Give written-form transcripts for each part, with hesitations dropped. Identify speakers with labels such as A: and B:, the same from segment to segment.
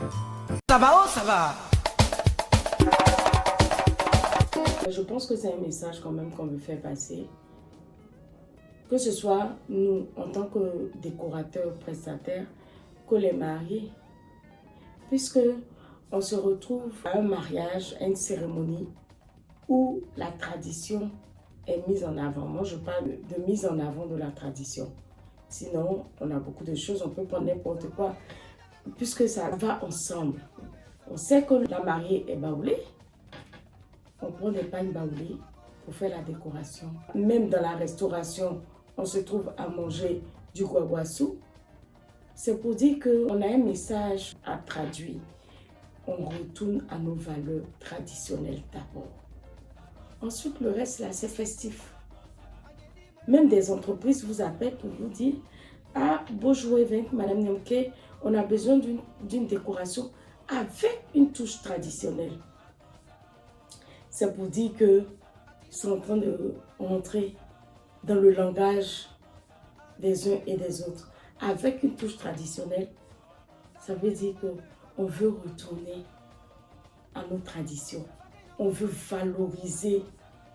A: Ça va, oh, ça va.
B: Je pense que c'est un message quand même qu'on veut faire passer. Que ce soit nous, en tant que décorateurs, prestataires, que les mariés. Puisque on se retrouve à un mariage, à une cérémonie où la tradition est mise en avant. Moi, je parle de mise en avant de la tradition. Sinon, on a beaucoup de choses, on peut prendre n'importe quoi, puisque ça va ensemble. On sait que la mariée est baoulée. On prend des pagnes baoulées pour faire la décoration. Même dans la restauration, on se trouve à manger du guaguassou. C'est pour dire qu'on a un message à traduire. On retourne à nos valeurs traditionnelles d'abord. Ensuite, le reste, là, c'est festif. Même des entreprises vous appellent pour vous dire « Ah, beau jouet avec Madame Nyamke, on a besoin d'une décoration avec une touche traditionnelle. » C'est pour dire qu'ils sont en train de rentrer dans le langage des uns et des autres. Avec une touche traditionnelle, ça veut dire qu'on veut retourner à nos traditions. On veut valoriser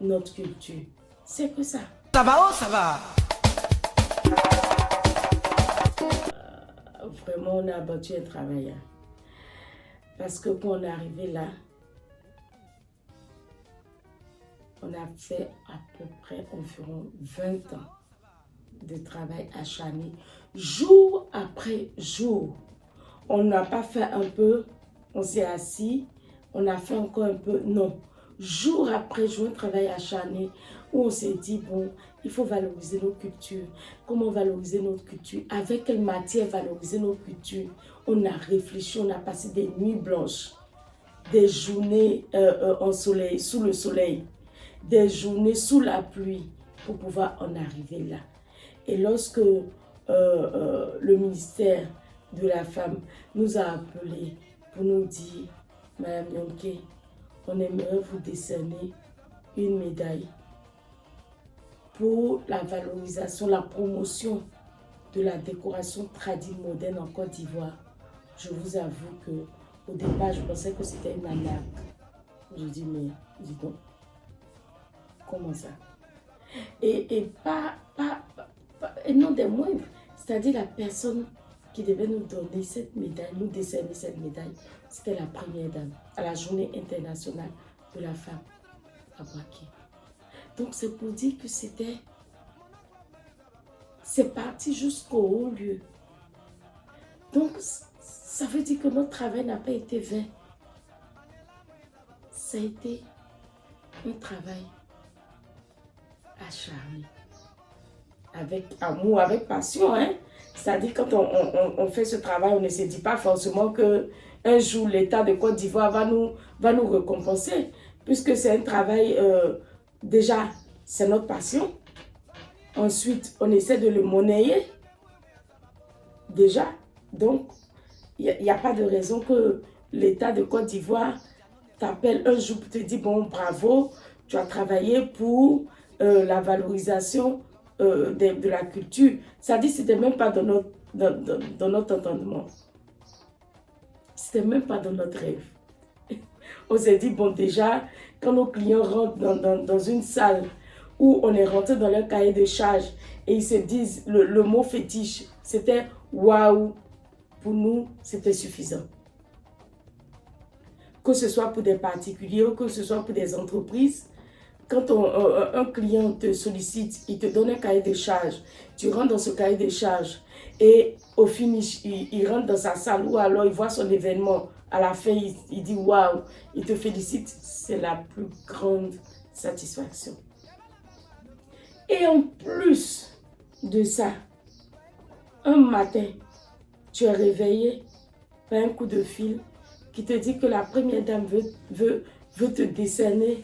B: notre culture. C'est que ça.
A: Ça va, oh, ça va.
B: Vraiment, on a abattu un travail. Parce que quand on est arrivé là, on a fait à peu près environ 20 ans de travail acharné, jour après jour. On n'a pas fait un peu, on s'est assis, on a fait encore un peu, non. Jour après jour, un travail acharné où on s'est dit, bon, il faut valoriser nos cultures. Comment valoriser notre culture? Avec quelle matière valoriser nos cultures? On a réfléchi, on a passé des nuits blanches, des journées en soleil, sous le soleil, des journées sous la pluie pour pouvoir en arriver là. Et lorsque le ministère de la Femme nous a appelés pour nous dire, Madame Nyamke, on aimerait vous décerner une médaille pour la valorisation, la promotion de la décoration tradie moderne en Côte d'Ivoire. Je vous avoue qu'au départ, je pensais que c'était une arnaque. Je dis, mais dis donc, comment ça? Et non des moindres, c'est-à-dire la personne qui devait nous donner cette médaille, nous décerner cette médaille, c'était la première dame à la journée internationale de la femme à Boaké. Donc c'est pour dire que c'est parti jusqu'au haut lieu. Donc ça veut dire que notre travail n'a pas été vain. Ça a été un travail acharné. Avec amour, avec passion, hein. C'est-à-dire quand on fait ce travail, on ne se dit pas forcément qu'un jour l'État de Côte d'Ivoire va nous récompenser, puisque c'est un travail, déjà, c'est notre passion. Ensuite, on essaie de le monnayer, déjà. Donc, il n'y a pas de raison que l'État de Côte d'Ivoire t'appelle un jour pour te dire, bon, bravo, tu as travaillé pour la valorisation de la culture. Ça dit, c'était même pas dans notre entendement. C'était même pas dans notre rêve. On s'est dit, bon, déjà, quand nos clients rentrent dans une salle où on est rentré dans leur cahier de charge et ils se disent, le mot fétiche, c'était waouh. Pour nous, c'était suffisant. Que ce soit pour des particuliers ou que ce soit pour des entreprises, quand un client te sollicite, il te donne un cahier de charge, tu rentres dans ce cahier de charge et au finish, il rentre dans sa salle ou alors il voit son événement, à la fin il dit waouh, il te félicite, c'est la plus grande satisfaction. Et en plus de ça, un matin, tu es réveillé par un coup de fil qui te dit que la première dame veut te décerner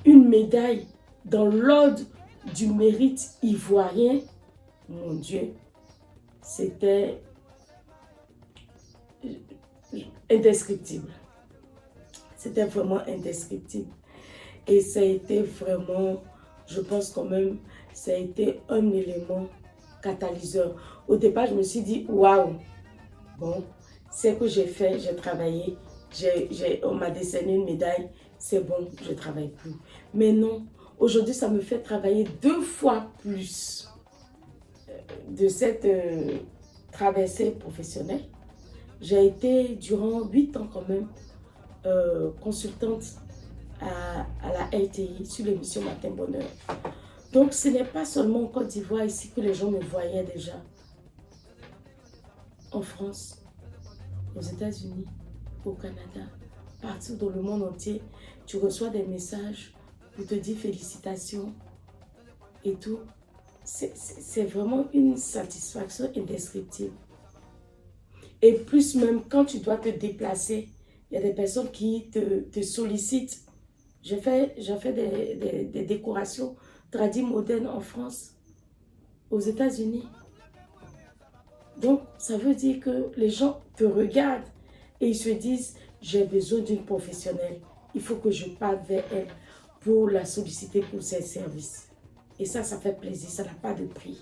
B: une médaille dans l'ordre du mérite ivoirien. Mon Dieu, c'était indescriptible. C'était vraiment indescriptible. Et ça a été vraiment, je pense quand même, ça a été un élément catalyseur. Au départ, je me suis dit, waouh, bon, c'est que j'ai fait, j'ai travaillé, on m'a décerné une médaille, c'est bon, je ne travaille plus. Mais non, aujourd'hui, ça me fait travailler 2 fois plus de cette traversée professionnelle. J'ai été durant 8 ans quand même consultante à la RTI sur l'émission Matin Bonheur. Donc ce n'est pas seulement en Côte d'Ivoire ici que les gens me voyaient déjà. En France, aux États-Unis, au Canada, partout dans le monde entier, tu reçois des messages pour te dire félicitations et tout. C'est vraiment une satisfaction indescriptible. Et plus même quand tu dois te déplacer, il y a des personnes qui te sollicitent. J'ai fait des décorations tradies modernes en France, aux États-Unis. Donc, ça veut dire que les gens te regardent et ils se disent, j'ai besoin d'une professionnelle. Il faut que je parte vers elle pour la solliciter pour ses services. Et ça fait plaisir, ça n'a pas de prix.